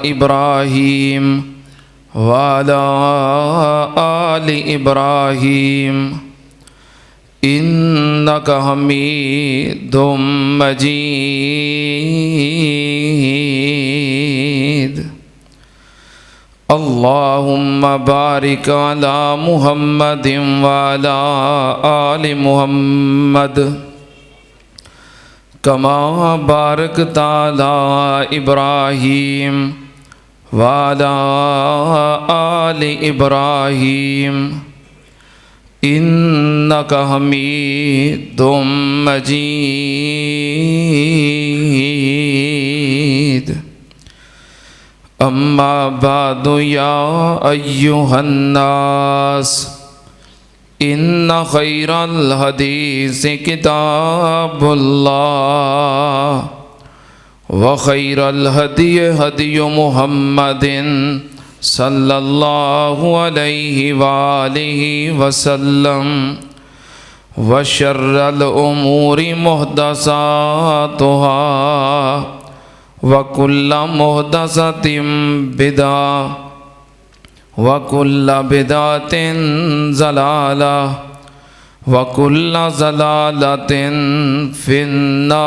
इब्राहीम वाला आलि इब्राहीम इन्नका हमीदुम मजीद। अल्लाहुम्मा बारिक अला मुहम्मदिन वाला आलि मुहम्मद कमा बारकता अला इब्राहीम वाला आलि इब्राहीम इन्नका हमीदुम मजीद। अम्मा बादु या अय्युहन्नास इन्ना खैरल हदीस किताबुल्लाह व खैरल हदी हदी मुहम्मदिन सल्लल्लाहु अलैहि वालिहि वसल्लम व शर्रल उमूरि मुहदसातुहा व कुल्ला मुहदसतिम बिदा व कुल्ला बिदातिन ज़लाला व कुल्ला ज़लालतिन फिन्नार।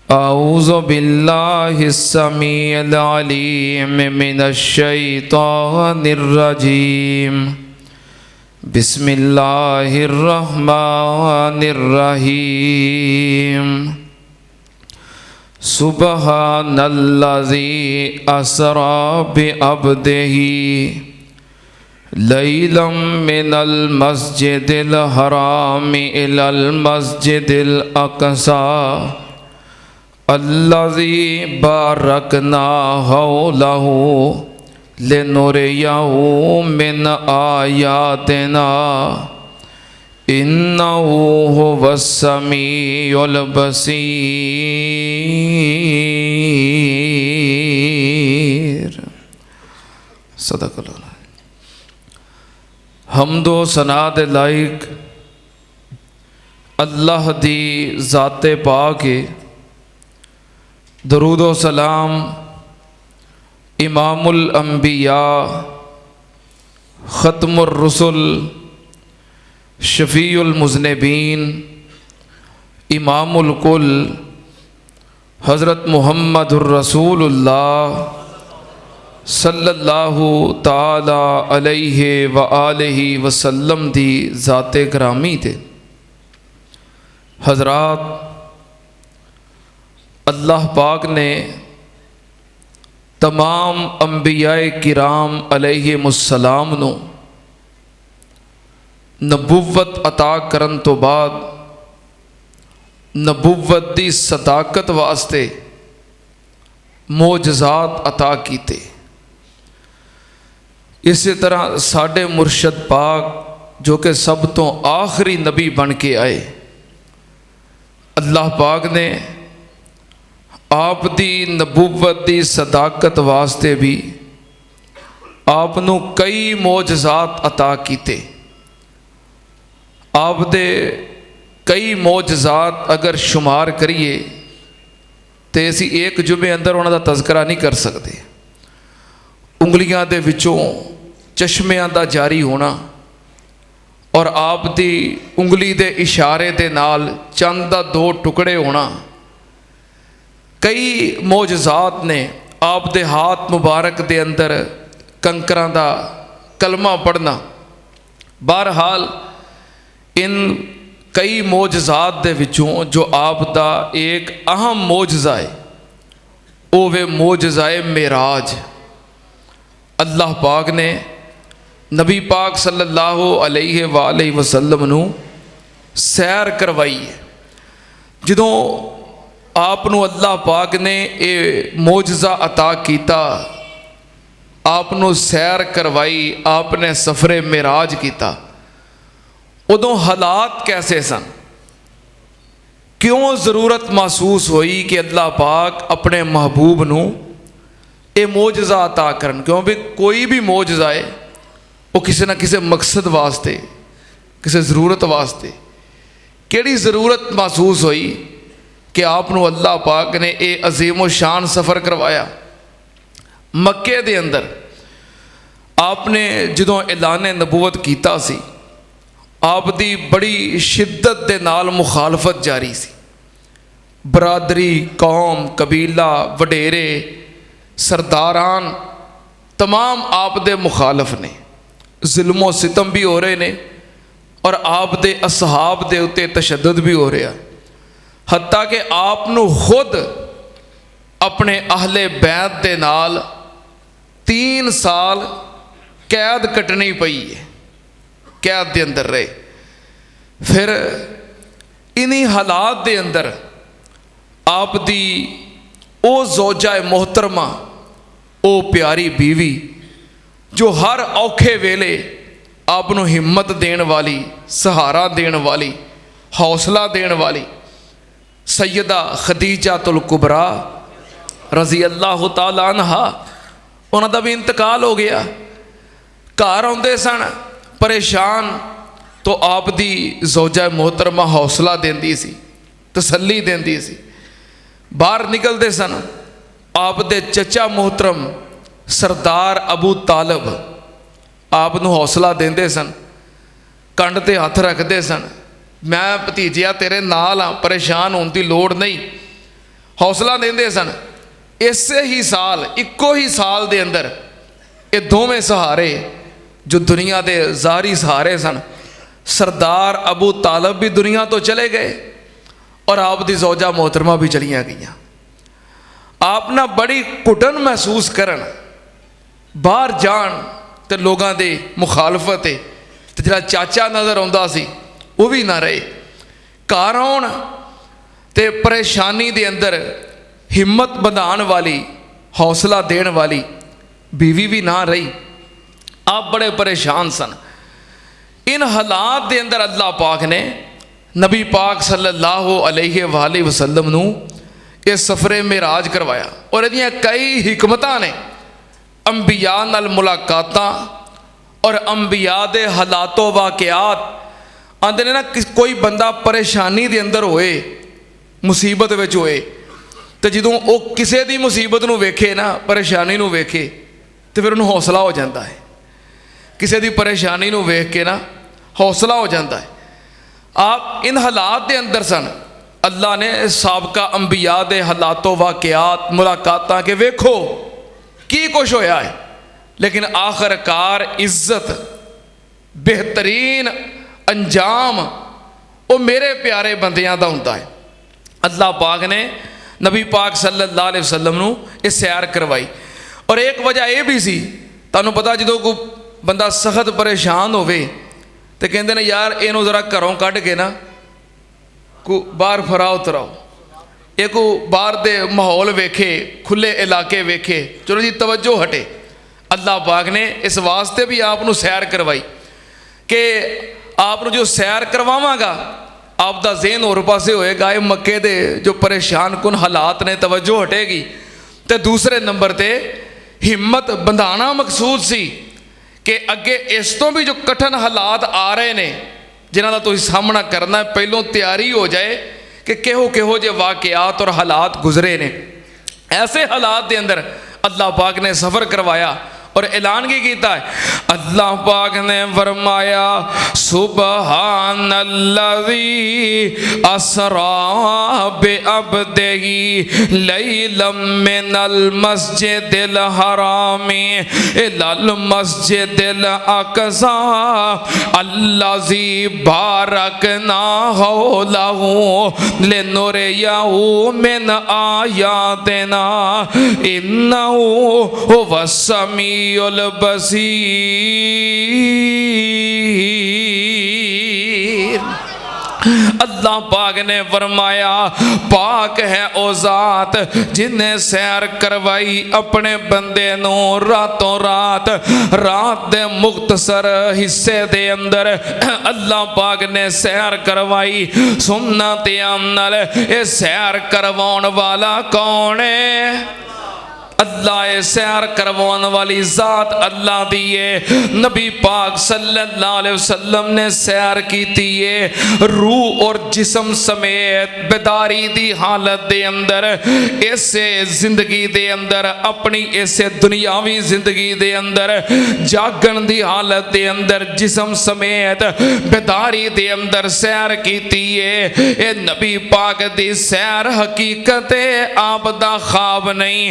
औज़ु बिल्लाहिस समीइल अलीम मिनश शैतानिर रजीम। बिस्मिल्लाहिर रहमानिर रहीम। सुबहानल्लज़ी असरा बिअब्दिही लैलम मिनल मस्जिदिल हरामि इलल मस्जिदिल अक़सा अल्लज़ी बारकना हौलहु लिनुरियहु मिन आयातिना इन्नहु हुवस्समीउल बसीर। सदक़ल्लाह। हम्दो सनाद लाइक अल्लाह दी ज़ाते पाक है। दरूदो सलाम इमामुल अंबिया ख़त्मुर रुसुल शफ़ीउल मुज़निबीन इमामुल कुल हज़रत मुहम्मदुर रसूलुल्लाह सल्लल्लाहु ताला अलैहि व आलिहि वसल्लम दी ज़ाते ग्रामी थे। हज़रात, अल्लाह पाक ने तमाम अंबियाए किराम अलैहिमुस्सलाम नू नबुव्वत अता करन तो बाद नबुव्वत दी सदाकत वास्ते मोजज़ात अता कीते। इसी तरह साडे मुर्शद पाक जो कि सब तो आखिरी नबी बन के आए, अल्लाह पाक ने आप दी नबुव्वत दी सदाकत वास्ते भी आप नू कई मोजज़ात अता कीते। आप दे कई मोजज़ात अगर शुमार करिए तो असी एक जुमे अंदर उन्हां दा तज़करा नहीं कर सकते। उंगलियां दे विचों चश्मियां दा जारी होना और आप दी उंगली दे इशारे दे नाल चंद दा दो टुकड़े होना, कई मोजज़ात ने। आप दे हाथ मुबारक दे अंदर कंकरां दा कलमा पढ़ना। बहरहाल इन कई मोजज़ात दे विचों जो आप दा एक अहम मोजज़ा है वो वे मोजज़ाए मेराज। अल्लाह पाक ने नबी पाक सल्लल्लाहु अलैहि वसल्लम नू सैर करवाई है। जदों आपनू अल्लाह पाक ने ये मोजज़ा अता किया, आपनू सैर करवाई, आपने सफ़रे मेराज किया, उदों हालात कैसे सन? क्यों ज़रूरत महसूस हुई कि अल्लाह पाक अपने महबूब नू ये मोजज़ा अता करन? क्योंकि कोई भी मोजज़ा है वो किसी ना किसी मकसद वास्ते, किसी ज़रूरत वास्ते, ਕਿਹੜੀ ਜ਼ਰੂरत महसूस हुई कि आपनों अल्लाह पाक ने यह अजीमो शान सफ़र करवाया। मक्के दे अंदर आपने जदों ऐलान नबूवत कीता सी, आप दी बड़ी शिद्दत दे नाल मुखालफत जारी सी। बरादरी, कौम, कबीला, वडेरे, सरदारान तमाम आप दे मुखालफ ने। जुल्मो सितम भी हो रहे ने और आप दे असहाब दे उत्ते तशद्दुद भी हो रहा। हत्ता कि आपनों खुद अपने अहले बैत दे नाल 3 साल कैद कटनी पई है, कैद दे अंदर रहे। फिर इन्हीं हालात दे अंदर आप दी ओ ज़ौजा मोहतरमा, ओ प्यारी बीवी जो हर औखे वेले आपनों हिम्मत देन वाली, सहारा देन वाली, हौसला देन वाली सैयदा खदीजातुल कुबरा रज़ी अल्लाह तआला अन्हा, उन्हां दा भी इंतकाल हो गया। घर आउंदे सन परेशान तो आप दी ज़ौजा मोहतरमा हौसला देंदी सी, तसल्ली देंदी सी। बाहर निकलते सन आप दे चचा मोहतरम सरदार अबू तालब आप नूं हौसला देंदे सन, कंध ते हथ रखते सन, मैं भतीजिया तेरे नाल हाँ, परेशान होने की लोड़ नहीं, हौसला देंदे सन। इसे ही साल, इक्को ही साल दे अंदर ये दोवें सहारे जो दुनिया के ज़ाहरी सहारे सन, सरदार अबू तालब भी दुनिया तो चले गए और आप दी ज़ौजा मोहतरमा भी चलियाँ गई। आप ना बड़ी घुटन महसूस करन, बाहर जान तो लोगों के मुखालफत है, तो जरा चाचा नज़र आता सी वो भी ना रहे। घर आउण ते परेशानी दे अंदर हिम्मत बंधाण वाली, हौसला देण वाली बीवी भी ना रही। आप बड़े परेशान सन। इन हालात दे अंदर अल्लाह पाक ने नबी पाक सल्लल्लाहु अलैहि वसल्लम नूं ये सफ़रे मेराज करवाया और इहदियां कई हिकमतां ने। अंबिया नाल मुलाकातां और अंबिया दे हालातों वाक़ियात आंदे ने ना, कोई बंदा परेशानी दे अंदर होए, मुसीबत विच होए, तो जदों वो किसी दी मुसीबत नूं वेखे ना, परेशानी नूं वेखे तो फिर उन्होंने हौसला हो जाता है। किसी दी परेशानी नूं वेख के ना हौसला हो जाता है। आप इन हालात दे अंदर सन। अल्लाह ने साबका अंबिया दे हालातों वाक़ियात मुलाकातां के वेखो की कुछ होया है, लेकिन आखिरकार इज्जत बेहतरीन अंजाम वो मेरे प्यारे बंदियां दा हुंदा है। अल्लाह पाक ने नबी पाक सल्लल्लाहु अलैहि वसल्लम नूं ये सैर करवाई। और एक वजह यह भी सी, तुहानूं पता जो कोई बंदा सख्त परेशान होवे तो कहते हैं यार इनू जरा घरों कढ़ के ना को बाहर फराओ तराओ, ये को बाहर दे माहौल वेखे, खुले इलाके वेखे, चलो जी तवज्जो हटे। अल्लाह पाक ने इस वास्ते भी आपनू सैर करवाई कि आपनू जो सैर करवावांगा आपका ज़हन होर पासे होएगा, ये मक्के दे जो परेशान कुन हालात ने तवज्जो हटेगी। तो दूसरे नंबर ते हिम्मत बंधाना मकसूद सी कि अगे इस तो भी जो कठिन हालात आ रहे ने जिन्हां दा तुसीं सामना करना है, पहलों तैयारी हो जाए कि किहो जे वाक़ियात और हालात गुजरे ने। ऐसे हालात के अंदर अल्लाह पाक ने सफ़र करवाया और ऐलान की कीता है। अल्लाह पाक ने फरमाया सुबहानल्लज़ी असरा बिअब्दिही लैलम मिनल मस्जिदिल हरामी इलल मस्जिदिल अक़सा अल्लज़ी बारकना हौलहू लिनुरियहू मिन आयातिना इन्नहू हुवस समी बसीर। अल्लाह पाक ने फरमाया पाक है ओ ज़ात जिन्हें सैर करवाई अपने बंदे नू रातों रात दे मुख्तसर हिस्से दे अंदर अल्लाह पाक ने सैर करवाई। सुनना ते अमल ये सैर करवाउण वाला कौन है? अल्लाह सैर करवाने वाली जात अल्लाह दी है। नबी पाक सल्लल्लाहु अलैहि वसल्लम ने सैर की है रूह और जिस्म समेत बेदारी दी हालत दे अंदर, इसे जिंदगी दे अंदर, अपनी इसे दुनियावी जिंदगी दे अंदर, जागन दी हालत दे अंदर जिस्म समेत बेदारी दे अंदर सैर की है। ये नबी पाक दी सैर हकीकत है, आप दा ख्वाब नहीं।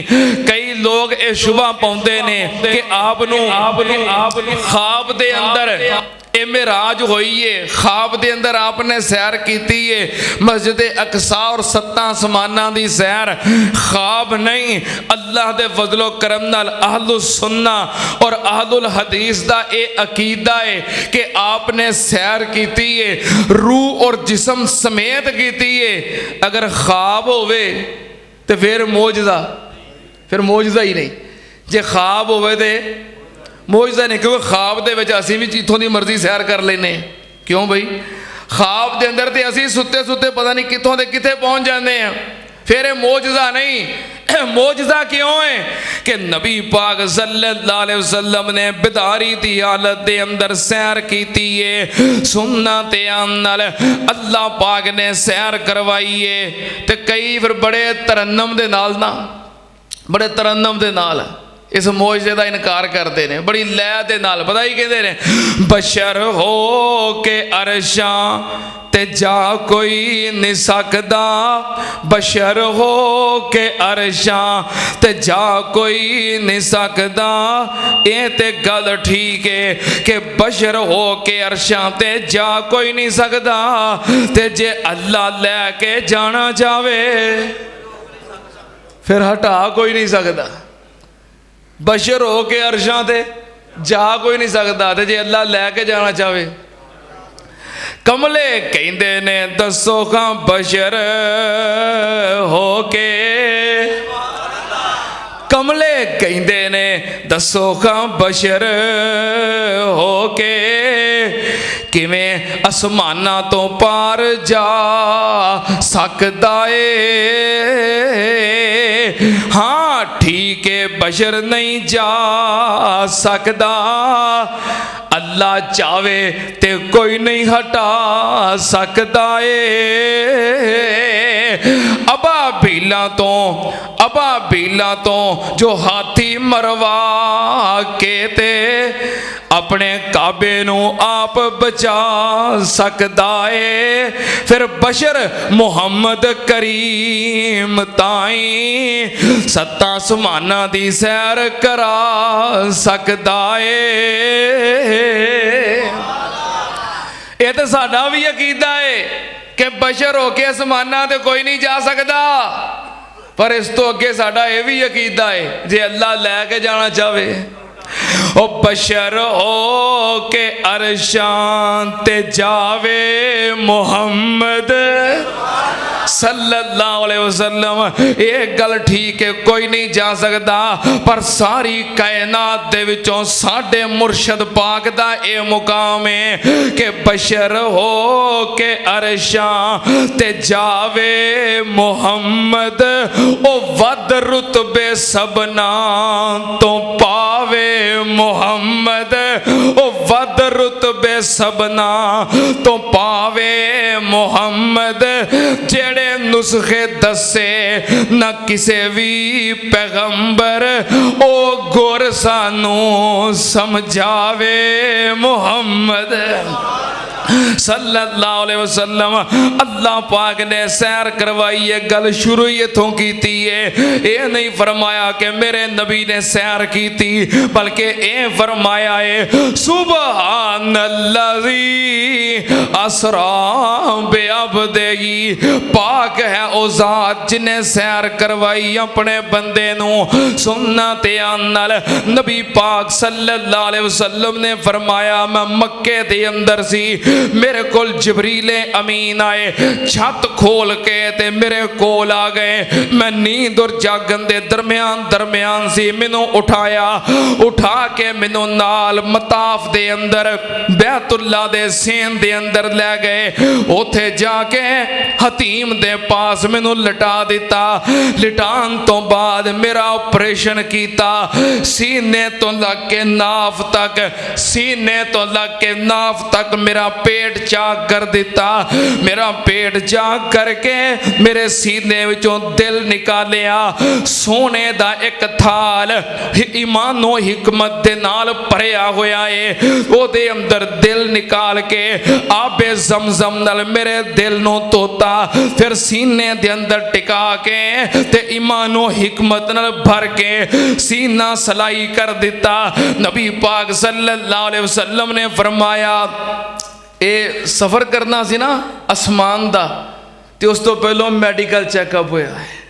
कई लोग ये शुभा पाउंदे ने कि आप ख्वाब दे अंदर ये मेराज होई है, ख्वाब दे अंदर आपने सैर की है मस्जिद अक्सा और 7 आसमाना दी सैर। ख्वाब नहीं, अल्लाह दे फजलो करम नाल अहलुल सुन्ना और अहलुल हदीस दा ये अकीदा है कि आपने सैर की है रूह और जिस्म समेत की है। अगर ख्वाब होवे तो फिर मौजदा ही नहीं। जे ख्वाब होवे तो मौजदा नहीं, क्योंकि ख्वाब दे विच असीं भी जिथों दी मर्जी सैर कर लेने। क्यों भाई, ख्वाब दे अंदर ते असीं सुते सुते पता नहीं किथों दे किथे पहुंच जाते हैं। फिर ये मौजदा नहीं। मौजदा क्यों है कि नबी पाक सल्लल्लाहु अलैहि वसल्लम ने बेदारी दी हालत दे अंदर सैर की है। सुन्नत ते नाल अल्लाह पाक ने सैर करवाई है। ते कई फिर बड़े तरन्नम दे नाल ना, बड़े तरन्नम दे नाल इस मौजदे का इनकार करते हैं, बड़ी लय दे नाल। पता ही कहते हैं बशर हो के अरशां ते जा कोई नहीं सकदा, बशर हो के अरशां ते जा कोई नहीं सकदा। ये ते गल ठीक है कि बशर हो के अरशां ते जा कोई नहीं सकदा, ते जे अल्लाह लैके जाना चाहे फिर हटा कोई नहीं सकता। बशर हो के अरशां ते जा कोई नहीं सकता, ते जे अल्लाह लैके जाना चाहे। कमले कहंदे ने दसो खां बशर हो के, कमले कहंदे ने दसो खां बशर हो के किवें आसमाना तो पार जा सकदा है। हाँ ठीक है, बशर नहीं जा सकदा, अल्लाह चावे ते कोई नहीं हटा सकता है। अबाबीला तो जो हाथी मरवा के ते अपने काबे नू आप बचा सकता है, फिर बशर मुहम्मद करीम ताई 7 आसमाना दी सैर करा सकता है। ये तो साडा भी अकीदा है कि बशर होके आसमाना ते कोई नहीं जा सकता, पर इस तो अगे साडा ये भी अकीदा है जे अल्लाह लैके जाना चाहे। ओ बशर हो के अरशां ते जावे मुहम्मद सल्लल्लाहु अलैहि वसल्लम। ये गल ठीक है, कोई नहीं जा सकता, पर सारी कायनात दे विचों साडे मुर्शद पाक दा ये मुकाम है कि बशर हो के अरशां ते जावे मुहम्मद। ओ वद रुतबे सबना तो पावे मुहम्मद, ओ वद रुतबे सबना तो पावे मुहम्मद। जेड़े नुस्खे दसे न किसे भी पैगंबर, ओ गुर सानू समझावे मुहम्मद सल्लल्लाहु अलैहि वसल्लम। अल्लाह पाक ने सैर करवाई है, गल शुरू ही इथों की है। ये नहीं फरमाया कि मेरे नबी ने सैर की थी, बल्कि ये फरमाया है सुबहानल्लाजी असरा बिअब्दिही। पाक है ओ जात जिन्हें सैर करवाई अपने बंदे नू। सुन्नत नाल नबी पाक सल्लल्लाहु अलैहि वसल्लम ने फरमाया मैं मक्के दे अंदर सी, मेरे कोल जबरीले अमीन आए, छत खोल के ते मेरे कोल आ गए। मैं नींद और जागन दे दरम्यान सी, मैनू उठाया, उठा के मैनू नाल मताफ दे अंदर बैतुल्ला दे सेन दे अंदर ले गए। उथे जाके हतीम दे पास मैनू लिटा दिता। लिटान तो बाद मेरा ऑपरेशन किया, सीने तो लग के नाफ तक, सीने तो लग के नाफ तक मेरा पेट चाक कर दिता। मेरा पेट चाक करके मेरे सीने विचों दिल निकालिया। सोने दा एक थाल ईमानो हिकमत दे नाल भरिया होया है, ओदे अंदर दिल निकाल के आबे ज़मज़म नाल मेरे दिल नूं धोता, फिर सीने दे अंदर टिका के ते ईमानो हिकमत नाल भर के सीना सलाई कर दिता। नबी पाक सल्लल्लाहु अलैहि वसल्लम ने फरमाया, ये सफ़र करना सी ना आसमान दा, ते उस तो पहलों मैडिकल चैकअप होया है।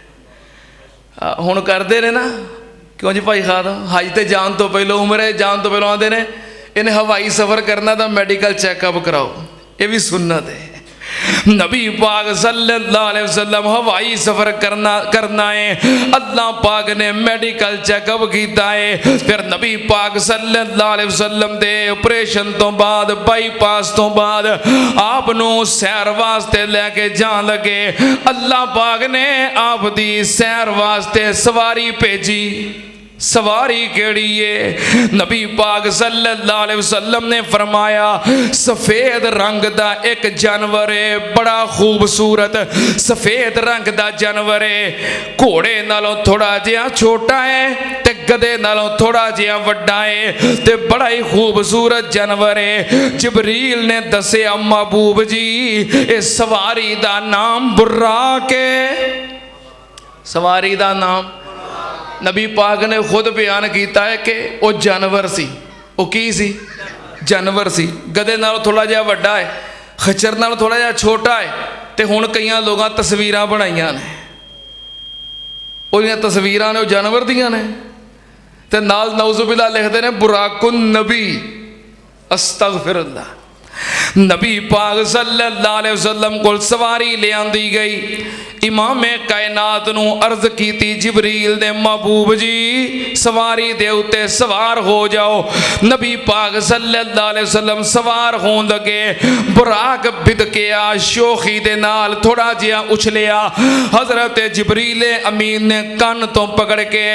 हुण करते ने ना, क्यों जी भाई खादम, हज ते जान तो पहलों, उमरे जान तो पहलों आते ने इन्हें हवाई सफ़र करना तो मैडिकल चैकअप कराओ, ये भी सुन्नत है। नबी पाक सल्लल्लाहु अलैहि वसल्लम हवाई सफ़र करना है, अल्लाह पाक ने मेडिकल चेकअप किया है। फिर नबी पाक सल्लल्लाहु अलैहि वसल्लम दे ऑपरेशन तो बाद, बाईपास तो बाद आप नू सैर वास्ते लैके जान लगे। अल्लाह पाक ने आप दी सैर वास्ते सवारी भेजी। सवारी केड़ी है? नबी पाक सल्लल्लाहु अलैहि वसल्लम ने फरमाया, सफ़ेद रंग दा एक जानवर है, बड़ा खूबसूरत सफ़ेद रंग दा जानवर है। घोड़े नालों थोड़ा जिहा छोटा है ते गधे नालों थोड़ा जिहा वड्डा है, ते बड़ा ही खूबसूरत जानवर है। जिबरील ने दसिया, महबूब जी इस सवारी दा नाम बुर्राक है। सवारी दा नाम नबी पाक ने खुद बयान किया है कि वह जानवर सी। वो की सी? जानवर सी। गधे नालों थोड़ा जिहा वड्डा है, खच्चर नालों थोड़ा जिहा छोटा है। तो हुण कई लोगों तस्वीरां बनाईयां ने, उहदियां तस्वीरां ने वो जानवर दियां ने, ते नाल नौज़ुबिल्लाह लिखते हैं बुराकुन नबी अस्तगफिरुल्लाह। नबी पाक सल्लल्लाहु अलैहि वसल्लम को सवारी ले आंदी गई। इमाम कायनात नू अर्ज की, जिबरील ने महबूब जी सवारी दे उत्ते सवार हो जाओ। नबी पाक सल्लल्लाहु अलैहि वसल्लम सवार होन लगे। बुराक बिदकिया, शोखी दे नाल थोड़ा जिहा उछलिया। हजरत जिबरील अमीन ने कन तो पकड़ के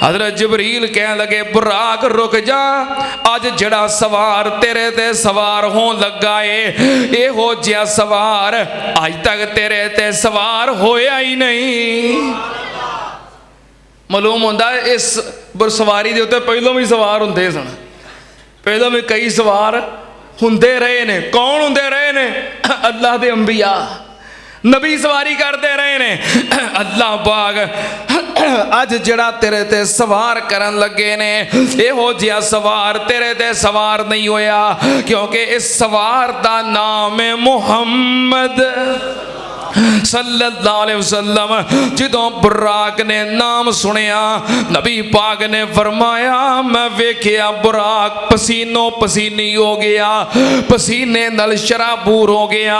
हजरत जिबरील कह लगे, बुराक रुक जा, अज जड़ा सवार तेरे ते सवार होन लगा है, एहो जिहा सवार अज तक तेरे ते सवार होया ही नहीं। मालूम होंदा इस सवारी दे उत्ते पहलों भी सवार हुंदे सन, पहलों भी कई सवार हुंदे रहे ने। कौन हुंदे रहे ने? अल्लाह दे अंबिया, नबी सवारी करते रहे ने। अल्लाह पाक अज जड़ा तेरे ते सवार करन लगे ने, एहो जिहा सवार तेरे ते सवार नहीं होया, क्योंकि इस सवार दा नाम है मुहम्मद सल्लल्लाहु अलैहि वसल्लम। जिदों बुराक ने नाम सुनिया, नबी पाक ने फरमाया, मैं वेखिया बुराक पसीनो पसीनी हो गया, पसीने नाल शराबूर हो गया।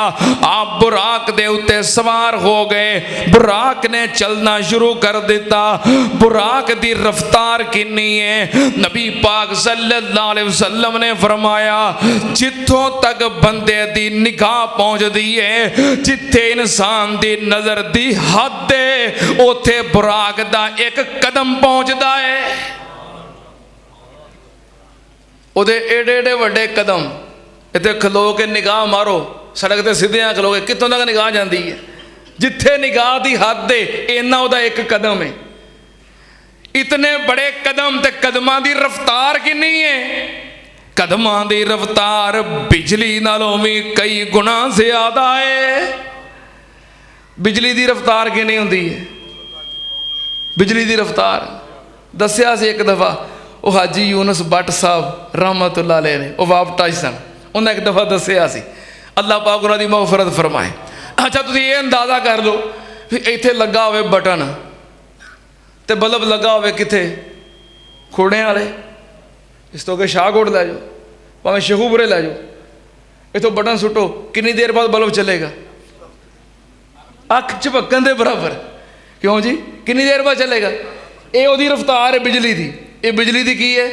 आप बुराक दे उत्ते सवार हो गए। बुराक ने चलना शुरू कर दिता। बुराक दी रफ्तार किन्नी है? नबी पाक सल्लल्लाहु अलैहि वसल्लम ने फरमाया, जिथों तक बंदे दी निगाह पहुंचदी है, जिथे इंसान दी नजर दी हद है, उथे बुराक दा एक कदम पहुंचदा है। उहदे एडे एडे वड्डे कदम, इत्थे खलो के निगाह मारो, सड़क ते सीधे खलो के कितों तक निगाह जाती है? जिथे निगाह दी हद है, इन्ना उहदा एक कदम है। इतने बड़े कदम ते कदमां दी रफ्तार कितनी है? कदमां दी रफ्तार बिजली नालों भी कई गुना ज्यादा है। बिजली दी रफ्तार कितनी होंदी है? बिजली दी रफ्तार दसिया से एक दफ़ा वो हाजी यूनुस भट्ट साहब रहमतुल्लाह अलैह ने, वो वापटा सन, उन्हें एक दफ़ा दसिया सी। अल्लाह पाक उन्हां दी मग़फ़िरत फरमाए। अच्छा तुसीं ये अंदाज़ा कर लो भी इत्थे लगा होवे बटन ते बल्ब लगा होवे कित्थे? खोड़े वाले। इस तो अगे शाहकोट लै जाओ, भावें शेखूपुरे लै जाओ, इथों बटन सुटो, कितनी देर बाद बल्ब चलेगा? अख झपकन के बराबर। क्यों जी? कितनी देर बाद चलेगा? ये ओदी रफ्तार है बिजली की। ये बिजली की है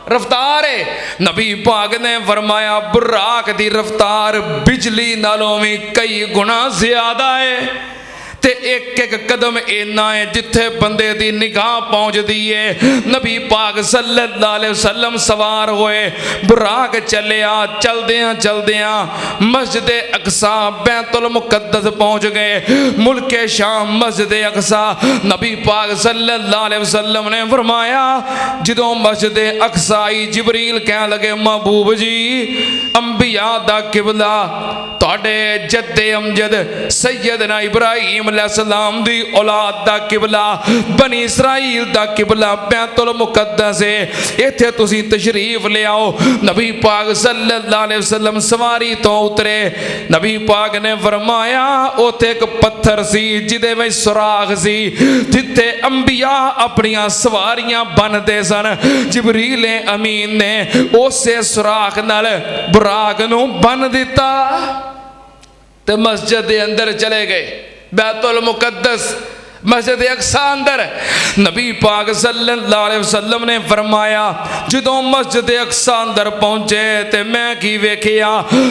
रफ्तार है। नबी पाक ने फरमाया बुराक दी रफ्तार बिजली नालों भी कई गुना ज्यादा है। ते एक एक कदम इन्ना है जिथे बंदे दी निगाह पहुंचती है। नबी पाक सल्लल्लाहु अलैहि वसल्लम सवार होए, बुराक चलिया, चलदियां चलदियां मस्जिद अक्सा बैतुल मुकद्दस पहुंच गए। मुल्के शाम मस्जिद अक्सा। नबी पाक सल्लल्लाहु अलैहि वसल्लम ने फरमाया जदों मस्जिद अक्सा आई, जिबरील कह लगे महबूब जी अंबिया दा किबला तुहाडे जद्दे अमजद सैयदना इब्राहीम अलैहिस्सलाम दी औलाद दा किबला बनी इसराइल दा किबला बैतुल मुकद्दस है। इत्थे तुसीं तशरीफ ले आओ। नबी पाक सल्लल्लाहु अलैहि वसल्लम सवारी तो उतरे। नबी पाक ने फरमाया उत्थे एक पत्थर सी जिदे विच सुराख सी जिथे अंबिया अपनियां सवारियां बनदे सन। जिबरील अमीन ने उसे सुराख नाल बुराक नूं बन दिता ते मस्जिद दे अंदर चले गए। बैतुल मुकद्दस मस्जिद अक्सा अंदर नबी पाक सल्लल्लाहु अलैहि वसल्लम ने फरमाया जदों मस्जिद अक्सा अंदर पहुंचे ते मैं की वेखिया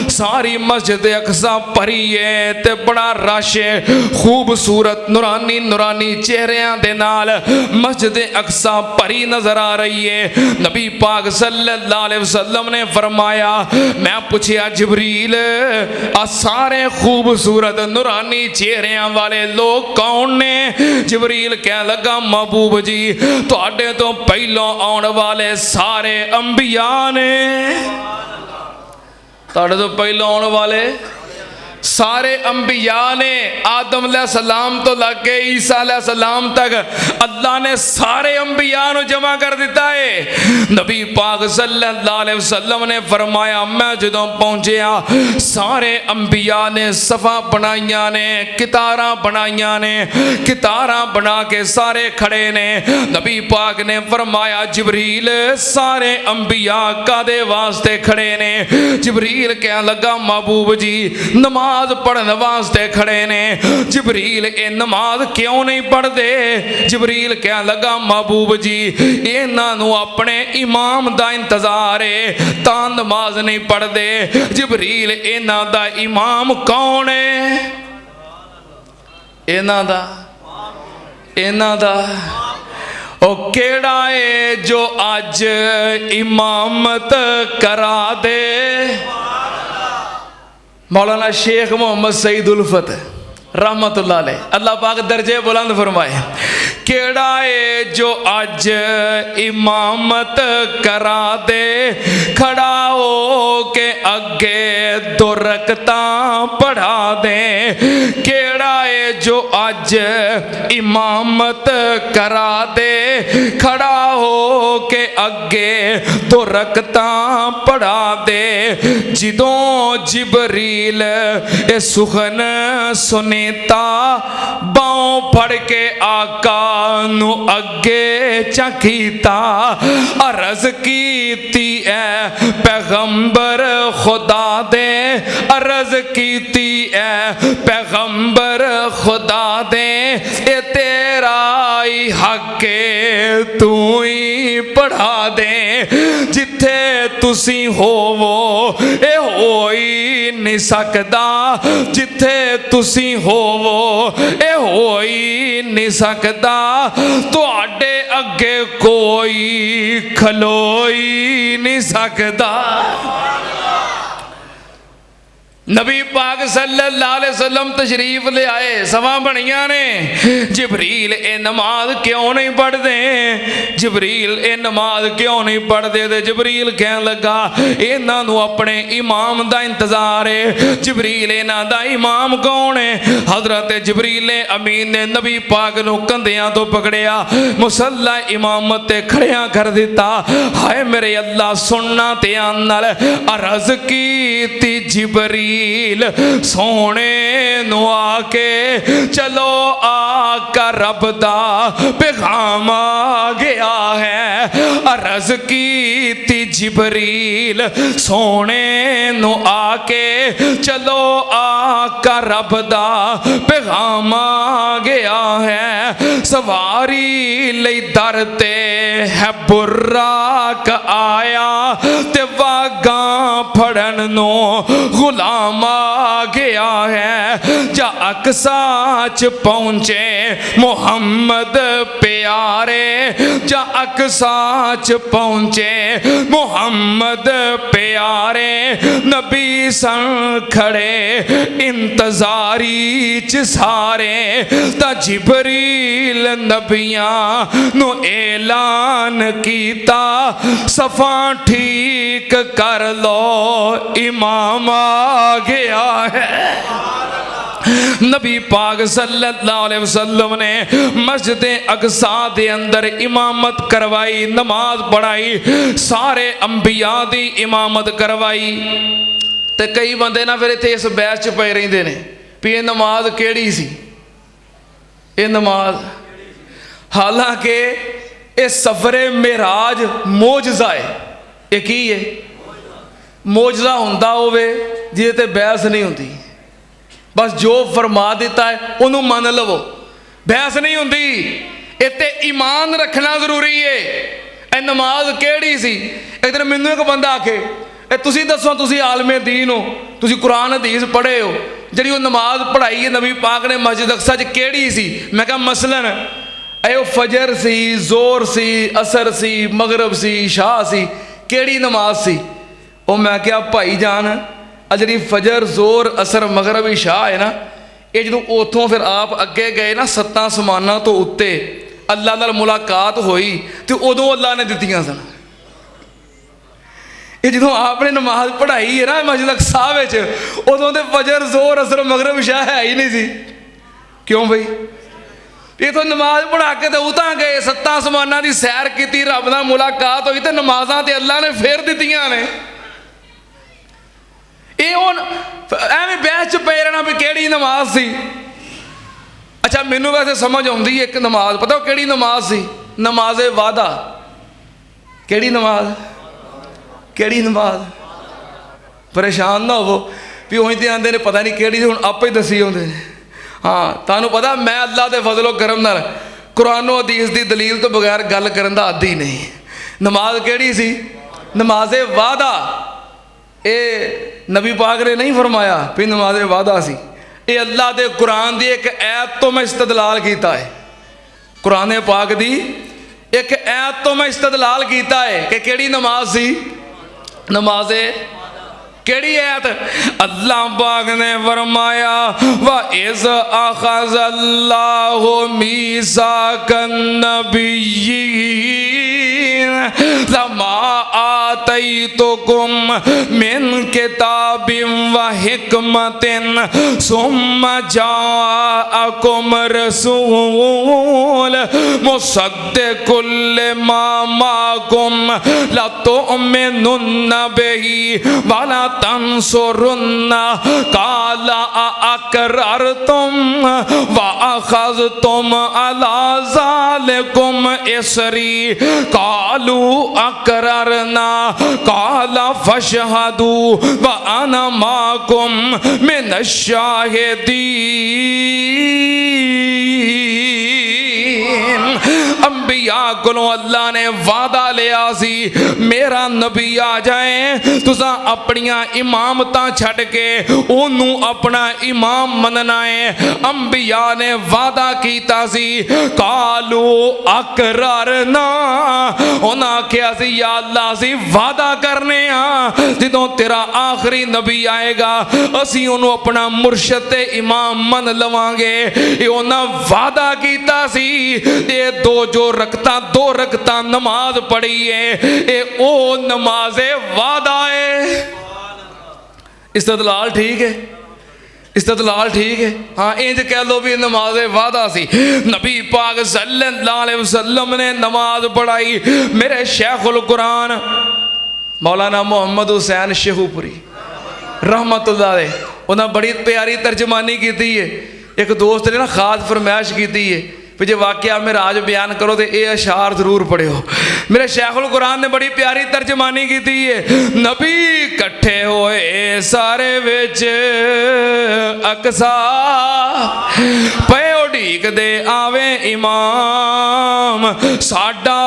सारी मस्जिद अक्सा भरी है ते बड़ा रश है। खूबसूरत नूरानी नूरानी चेहरियां दे नाल मस्जिद अक्सा भरी नजर आ रही है। नबी पाक सल्लल्लाहु अलैहि वसल्लम ने फरमाया मैं पूछया जिबरील आ सारे खूबसूरत नूरानी चेहरियां वाले लोग कौन ने? जिबरील कह लगा महबूब जी तुहाडे तो पहलों आने वाले सारे अंबिया ने। तुहाडे तो पहलों आने वाले सारे अंबिया ने। आदम अलैहिस्सलाम तो लगे ईसा अलैहिस्सलाम तक अल्लाह ने सारे अंबिया को जमा कर दिता है। नबी पाक सल्लल्लाहु अलैहि वसल्लम ने फरमाया मैं जदों पहुंचया सारे अंबिया ने सफा बनाइया ने, कितारा बनाइया ने, कितारा बना के सारे खड़े ने। नबी पाक ने फरमाया जिबरील सारे अंबिया कादे वास्ते खड़े ने? जिबरील कह लगा महबूब जी नमाज पढ़ने वास्ते खड़े ने। जिबरील ये नमाज क्यों नहीं पढ़ते? जिबरील कह लगा महबूब जी इन्हों अपने इमाम दा इंतजार है ता नमाज नहीं पढ़ते। जिबरील इन्हां दा इमाम कौन है? इन्हां दा ओ केड़ा है जो अज इमामत करा दे? मौलाना शेख मोहम्मद सईद उल्फत रहमतुल्लाह अलैह अल्लाह पाक दर्जे बुलंद फरमाए। केड़ा है जो अज इमामत करा दे खड़ा हो के अगे दो रकतां पढ़ा दे? केड़ा है जो अज इमामत करा दे खड़ा हो के अगे दो रकतां पढ़ा दे? जिदों जिबरील ए सुखन सुनीता बाहों फड़ के आका नू अगे चकीता अर्ज कीती है पैगंबर खुदा दे अर्ज कीती है पैगंबर खुदा दे ए तेरा ही हक तू ही पढ़ा दे। जिथे तुसी होवो ए हो ही नहीं सकदा जिथे तुसी होवो ए हो ही नहीं सकदा तुहाडे अगे कोई खलोई नहीं सकदा। नबी पाक सल्लल्लाहु अलैहि वसल्लम तशरीफ ले आए सवा बनिया ने। जिबरील ए नमाज क्यों नहीं पढ़ते? जिबरील ए नमाज क्यों नहीं पढ़ते? ते जिबरील कह लगा इन्हों अपने इमाम दा इंतजार है। जिबरील इन्हां दा इमाम कौन है? हजरत जिबरील अमीन ने नबी पाक नूं कंधियां तो पकड़िया मुसल्ला इमामत ते खड़िया कर दिता। हाय मेरे अल्लाह सुनना ते नाल अर्ज कीती जिबरील सोने नु आके चलो आका रब दा पैगाम आ गया है। अर्ज अर्ज की जिबरील सोने नु आके चलो आका रब दा पैगाम आ गया है। सवारी लई दर ते है बुर्राक आया ते वागा फड़न नो गुलाम आ गया है। जा अक्सा च पहुंचे मोहम्मद प्यारे, जा अक्सा च पहुंचे मोहम्मद प्यारे। नबी सन खड़े इंतजारी च सारे, ता जिबरील नबियां नु ऐलान कीता सफा ठीक कर लो इमाम आ गया है। नबी पाक सल्लल्लाहु अलैहि वसल्लम ने मस्जिद अक्सा दे अंदर इमामत करवाई, नमाज पढ़ाई, सारे अंबिया दी इमामत करवाई। ते कई बंदे ना फिर इत्थे इस बहस च पए रहिंदे ने भी ये नमाज केड़ी सी, ये नमाज। हालांकि ये सफरे मेराज मोजजा है। ये की है? मोजजा हुंदा होवे जिहदे ते बहस नहीं हुंदी, बस जो फरमा दिता है उन्होंने मान लवो, बहस नहीं होंगी। इत्ते ईमान रखना जरूरी है। ए नमाज केड़ी सी? एक दिन मैनू एक बंदा आखे तुसी दसो, तुसी आलमे दीन हो, तुसी कुरान हदीस पढ़े हो, जी नमाज पढ़ाई है नबी पाक ने मस्जिद अक्सा च केड़ी सी? मैं कहा मसलन ए फजर सी, जोर सी, असर सी, मगरब सी, शाह सी, केड़ी नमाज सी? वो मैं क्या भाई जान जी फजर जोर असर मगरब इशा है ना, ये जो उतों फिर आप अगे गए ना 7 आसमानां तो उत्ते अल्लाह नाल मुलाकात हुई तो उदों अल्लाह ने दित्तियां सन। ये जो आपने नमाज पढ़ाई है ना मस्जिद अक्सा विच, उदों तो फजर जोर असर मगरब इशा है ही नहीं सी। क्यों भाई? ये तो नमाज पढ़ा के तो उतां गए, 7 आसमानां दी सैर की, रब नाल मुलाकात हुई तो नमाजां ते अल्लाह ने फिर दित्तियां ने। ये हुण एवें बहस च पे रहना भी केड़ी नमाज सी। अच्छा मैनू वैसे समझ आउंदी एक नमाज, पता केड़ी नमाज सी? नमाज़े वादा। केड़ी नमाज? केड़ी नमाज? परेशान ना हो भी उही तो आंदे ने पता नहीं केड़ी, हुण आपे ही दसी आउंदे ने। हाँ तुहानूं पता मैं अल्लाह दे फजलो करम नाल कुरानो हदीस दी दलील तो बगैर गल करन दा आदी नहीं। नमाज केड़ी सी? नमाज़े वादा। ये नबी पाक ने नहीं फरमाया भी नमाज वादा सी, ये अल्लाह दे कुरान दी एक ऐत तो मैं इस्तदलाल कीता है। कुरान पाक दी एक ऐत तो मैं इस्तदलाल कीता है कि केड़ी नमाज सी? नमाज़े केड़ी ऐत? अल्लाह पाक ने फरमाया व इज़ अख़ज़ल्लाहु मीसाकन नबिय्यीन लमा आतैतुकुम मिन किताबिन व हिकमतिन सुम्मा जाअकुम रसूल मुसद्दिकुल लिमा माकुम लतुमिनुन्ना बिही वला तंसुरुन्ना काला अकररतुम व अखज़तुम अला ज़ालिकुम इसरी कालू अकररना काला फशहदू व अना माकुम मिनश शाहिदीन। अंबिया कोलों अल्लाह ने वादा लिया सी मेरा नबी आ जाए तुसा अपनियां इमामतां छड़ के ओनू अपना इमाम मनना है। अंबिया ने वादा कीता सी कालू अकररना, उन्हां आख्या सी या अल्लाह सी वादा करने आ जदों तेरा आखिरी नबी आएगा असी ओनू अपना मुर्शद ते इमाम मन लवांगे। ये उन्हां वादा कीता सी। ये दो रकता नमाज पढ़ी है ये ओ नमाज़े वादा है। इस्तदलाल ठीक है, इस्तदलाल ठीक है। हाँ इंज कह लो भी नमाज़े वादा सी। नबी पाक सल्लल्लाहु अलैहि वसल्लम ने नमाज पढ़ाई। मेरे शेखुल कुरान मौलाना मोहम्मद हुसैन शेखुपुरी रहमतुल्लाह अलैह उन्हें बड़ी प्यारी तर्जमानी की है। एक दोस्त ने ना खास फरमाइश की है भी जे वाकया मेराज बयान करो तो ये अशार जरूर पढ़ियो। मेरे शेखुल कुरान ने बड़ी प्यारी तर्जमानी की थी है, नबी कट्ठे होए सारे विच अकसा पे उड़ीक दे आवे इमाम साडा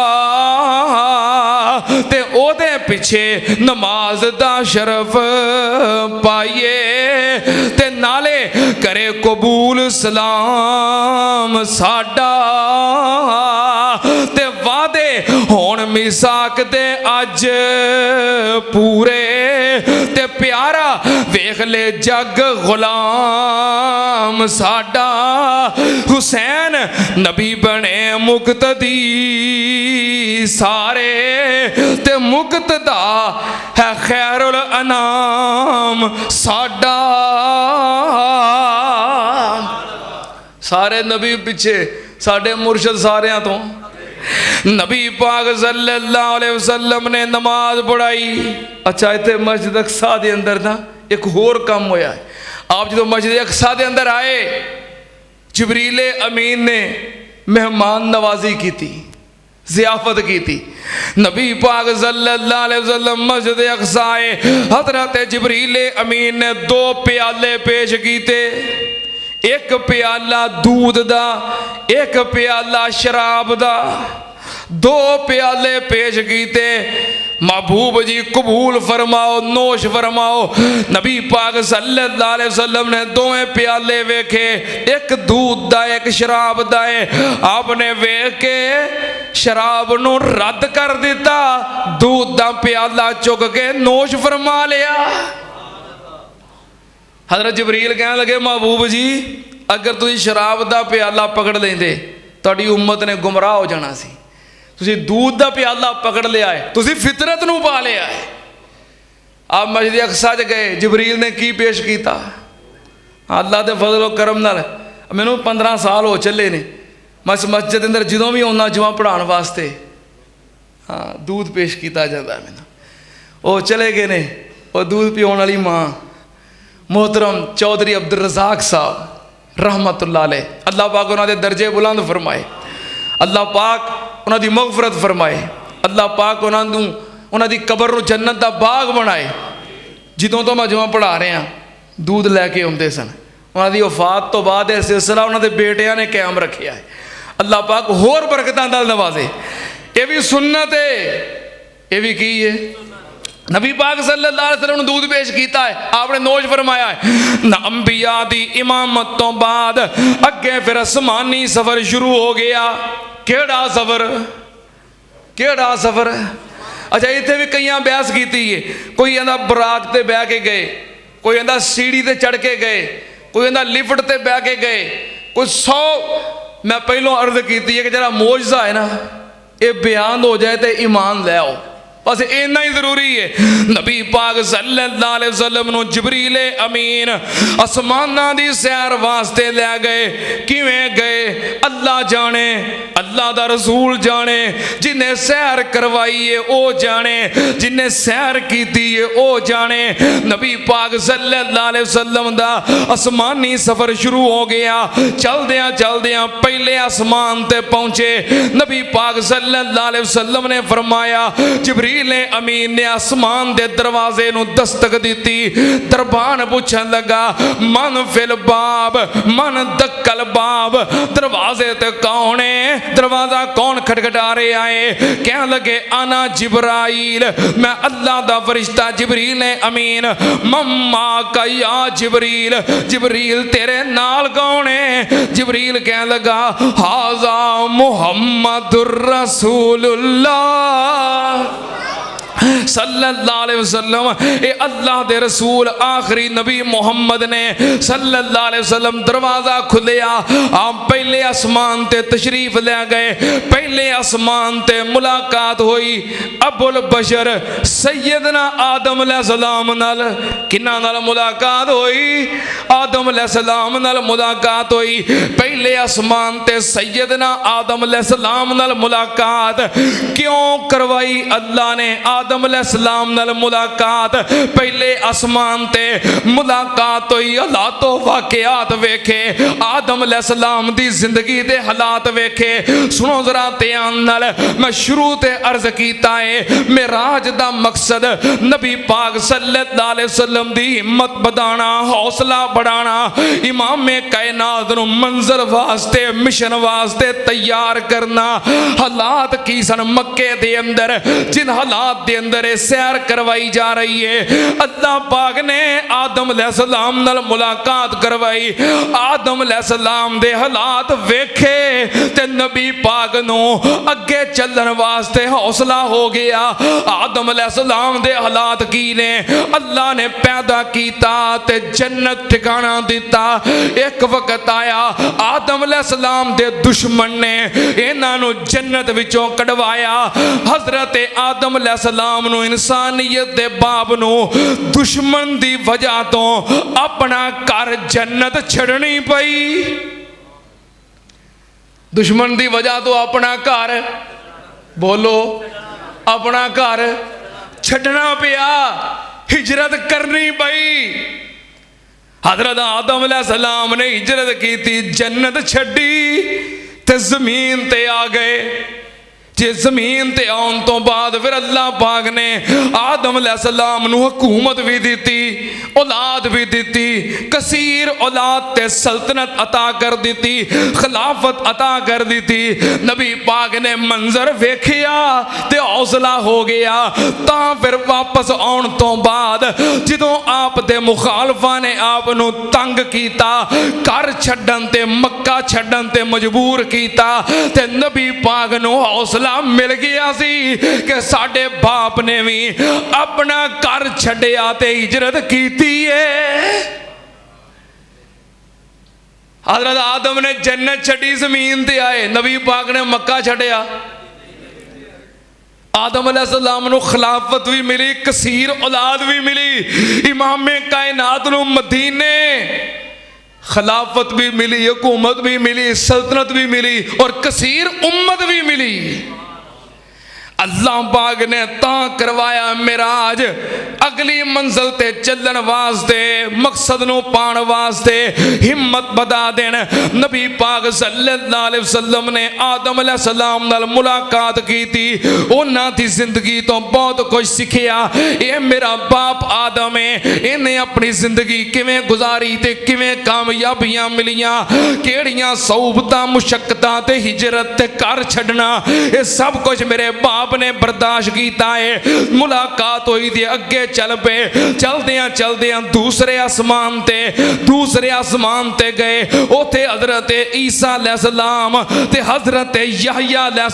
ते ओदे पिछे नमाज दा शरफ पाइए ते नाले करे कबूल सलाम साडा ते वादे होण मिसाक दे अज पूरे ते प्यारा वेख ले जग गुलाम साडा हुसैन नबी बने मुक्तदी सारे ते मुक्तदा है खैरुल अनाम साडा। सारे नबी पिछे साडे मुर्शद सारियां तो नबी पाक सल्लल्लाहु अलैहि वसल्लम ने नमाज पढ़ाई। अच्छा इतने मस्जिद अक्सा दे अंदर ना एक होर काम होया है। आप जो मस्जिद अक्सा दे अंदर आए जिब्रील अमीन ने मेहमान नवाजी की थी, ज़ियाफत की थी। नबी पाक सल्लल्लाहु अलैहि वसल्लम मस्जिद अक्सा आए, हज़रत जिब्रील अमीन ने 2 प्याले पेश कीते, एक प्याला दूध दा एक प्याला शराब दा। 2 प्याले पेश कीते, महबूब जी कबूल फरमाओ नोश फरमाओ। नबी पाक सल्लल्लाहु अलैहि वसल्लम ने 2 प्याले वेखे, एक दूध दा एक शराब दा है। आपने वेख के शराब नू रद्द कर दिता, दूध दा प्याला चुक के नोश फरमा लिया। हज़रत जिब्रील कहने लगे महबूब जी अगर तुम शराब का प्याला पकड़ लेंदे तुहाडी उम्मत ने गुमराह हो जाना सी। तुसीं दूध का प्याला पकड़ लिया है, तुसीं फितरत नूं पा लिया है। आप मस्जिद अक्सा च गए, जिब्रील ने की पेश किया? अल्लाह के फजल करम नाल मैनूं 15 साल हो चले ने, मैं इस मस्जिद अंदर जदों भी आउंदा जुमा पढ़ाउण वास्ते हाँ दूध पेश किया जाता है। मैनूं वो चले गए ने, वो दूध पिआउण वाली माँ मोहतरम चौधरी अब्दुल रज़ाक साहब रहमतुल्लाह अलैह, अल्लाह पाक उन्होंने दर्जे बुलंद फरमाए, अल्लाह पाक उन्होंने मगफरत फरमाए, अल्लाह पाक उन्होंने कबर नूं जन्नत दा बाग बनाए। जिदों तो मैं जुमा पढ़ा रहा दूध लैके आउंदे सन, उन्होंने वफात तो बाद यह सिलसिला उन्होंने बेटियां ने कायम रखिया है। अल्लाह पाक होर बरकतां नाल नवाजे। ये भी सुन्नत है, ये भी की है। नबी पाक सल्लल्लाहु अलैहि वसल्लम ने दूध पेश किया है, आपने नोश फरमाया है ना अंबिया दी इमामत तो बाद अगे फिर आसमानी सफर शुरू हो गया। केड़ा सफर, केड़ा सफर? अच्छा इतने भी कई बहस की है, कोई कहता बरात ते बह के गए, कोई कहता सीढ़ी ते चढ़ के गए, कोई कहता लिफ्ट ते बह के गए, कोई 100। मैं पहलों अर्ज की है कि जरा मोजज़ा है ना ये बयान हो जाए तो ईमान ले आओ, बस इन्ना ही जरूरी है। नबी पाक सल्लल्लाहु अलैहि वसल्लम नु जिब्रील अमीन आसमाना दी सैर वास्ते ले गए। किवें गए अल्लाह जाने, अल्लाह दा रसूल जाने। जिन्हें सैर करवाई है वो जाने, जिन्हें सैर की है वो जाने। नबी पाक सल्लल्लाहु अलैहि वसल्लम दा आसमानी सफर शुरू हो गया। चलदियां चलदियां पहले आसमान ते पहुंचे। नबी पाक सल्लल्लाहु अलैहि वसल्लम ने फरमाया जिब्रील ने अमीन ने आसमान दे दरवाजे नूं दस्तक दी। दरबान पूछन लगा मन फिल बाब, मन दक्कल बाब, दरवाजे ते कौन है, दरवाजा कौन खटखटा रहे आए? कह लगे आना जिब्राइल, मैं अल्लाह दा फरिश्ता जिब्रील ने अमीन। मम्मा का या जिब्रील, जिब्रील तेरे नाल कौन है? जिब्रील कह लगा हाजा मुहम्मदुर रसूलुल्लाह सल्लल्लाहु अलैहि वसल्लम। ए अल्लाह दे रसूल आखिरी नबी मोहम्मद ने सल्लल्लाहु अलैहि वसल्लम दरवाजा खुलिया। आप पहले आसमान ते तशरीफ ले गए। पहले आसमान ते मुलाकात हुई अबुल बशर सैयदना आदम अलैहिस्सलाम नाल। किन्ना नाल मुलाकात हुई? आदम अलैहिस्सलाम नाल मुलाकात हुई। पहले आसमान ते सैयदना आदम अलैहिस्सलाम नाल मुलाकात क्यों करवाई अल्लाह ने? आदम आदम अलैहिस्सलाम नाल मुलाकात, पहले आसमान ते मुलाकात हुई, हालात वाकयात वेखे, आदम अलैहिस्सलाम दी जिंदगी दे हालात वेखे। सुनो जरा ध्यान नाल, मैं शुरू ते अर्ज कीता है मेराज दा मकसद नबी पाक सल्लल्लाहु अलैहि वसल्लम दी हिम्मत बढ़ाना, हौसला बढ़ाना, इमाम कायनात नूं मंजर वास्ते मिशन वास्ते तैयार करना। हालात की सन मक्के दे अंदर, जिन हालात दे अंदर सैर करवाई जा रही है, अल्लाह पाक ने आदम अलैहिस्सलाम नाल मुलाकात करवाई, आदम अलैहिस्सलाम दे हालात वेखे ते नबी पाक नूं अगे चलण वास्ते हौसला हो गया। आदम अलैहिस्सलाम दे हालात की ने, अल्लाह ने पैदा कीता ते जन्नत ठिकाना दिता। एक वक्त आया आदम अलैहिस्सलाम दे दुश्मन ने इन्हां नूं जन्नत विचों कढवाया। हजरत आदम अलैहिस्सलाम नूं इंसानियत दे बाप नूं दुश्मन दी वजह तो अपना घर जन्नत छड़नी पई। दुश्मन दी वजह तो अपना घर, बोलो, अपना घर छड़ना पिया, हिजरत करनी पई। हजरत आदम अलैहिस्सलाम ने हिजरत की थी, जन्नत छड़ी ते जमीन ते आ गए। जे जमीन ते आउण तो बाद फिर अल्लाह पाक ने आदम अलैहिस्सलाम नूं हुकूमत भी दी, औलाद भी दी, कसीर औलाद ते सल्तनत अता कर दी, खिलाफत अता कर दी। नबी पाक ने मंजर वेखिया ते हौसला हो गया। तां फिर वापस आउण तो बाद जदों आप दे मुखालफां ने आप नूं तंग कीता, घर छड्डण ते मक्का छड्डण ते मजबूर कीता, ते नबी पाक नूं हौसला मिल गया सी कि साडे बाप ने भी अपना घर छड्डिया ते हिजरत कीती है। हजरत आदम ने जन्नत छड्डी, जमीन ते आए, नबी पाक ने मक्का छड्डिया। आदम अलैहिस्सलाम नूं खिलाफत भी मिली, कसीर औलाद भी मिली, इमाम कायनात नूं मदीने खिलाफत भी मिली, हुकूमत भी मिली, सल्तनत भी मिली और कसीर उम्मत भी मिली। अल्लाह पाक ने तां करवाया मिराज, अगली मंजिल ते चलण वास्ते, मकसद नूं पाण वास्ते हिम्मत बधा देण। नबी पाक सल्लल्लाहु अलैहि वसल्लम ने आदम अलैहिस्सलाम नाल मुलाकात की थी, उन्हां दी जिंदगी तो बहुत कुछ सीखिया। ये मेरा बाप आदम है, इन्हें अपनी जिंदगी किवें गुजारी ते किवें कामयाबियां मिलियां, केड़ियां सऊबतां मुशक्कतां ते हिजरत ते घर छड्डना, ये सब कुछ मेरे बाप ने बर्दाश्त किया है। मुलाकात हुई थी, अगे चल पे, चलदियां चलदियां दूसरे आसमान ते गए। उथे हजरत ईसा अलैहिस्सलाम ते हजरत यहया अलैहिस्सलाम